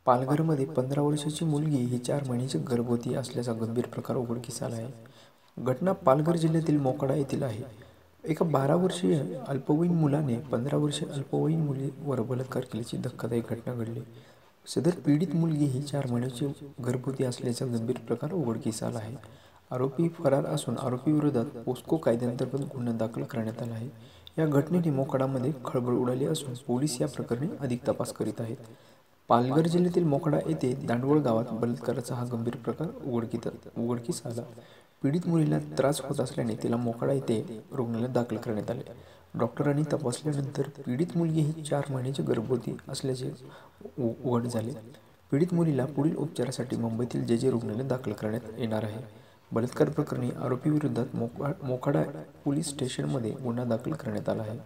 पालघरमध्ये 15 वर्षाची मुलगी ही 4 महिन्याची गर्भवती असल्याचा गंभीर प्रकार उघडकीस आला आहे. घटना पालघर जिल्ह्यातील मोखाडा येथील आहे. एका 12 वर्षीय अल्पवयीन मुलाने 15 वर्षीय अल्पवयीन मुलीवर बलात्कार केल्याची धक्कादायक घटना घडली. सदर पीडित मुलगी ही 4 महिन्याची गर्भवती असल्याचा गंभीर प्रकार उघडकीस आला आहे. आरोपी फरार असून आरोपीविरोधात पोस्को कायद्याअंतर्गत गुन्हा दाखल करण्यात आला आहे. या घटनेने मोखाडामध्ये खळबळ उडाली असून पोलीस या प्रकरणी अधिक तपास करीत आहेत. पालघर जिल्ह्यातील मोखाडा येथे दांडवळ गावात बलात्काराचा हा गंभीर प्रकार उघडकीस आला. पीडित मुलीला त्रास होत असल्याने तिला मोखाडा येथे रुग्णालयात दाखल करण्यात आले. डॉक्टरांनी तपासल्यानंतर पीडित मुलगी ही 4 महिन्याची गर्भवती असल्याचे उघड झाले. पीडित मुलीला पुढील उपचारासाठी मुंबईतील जे रुग्णालयात दाखल करण्यात येणार आहे. बलात्कार प्रकरणी आरोपीविरोधात मोखाडा पोलीस स्टेशनमध्ये गुन्हा दाखल करण्यात आला आहे.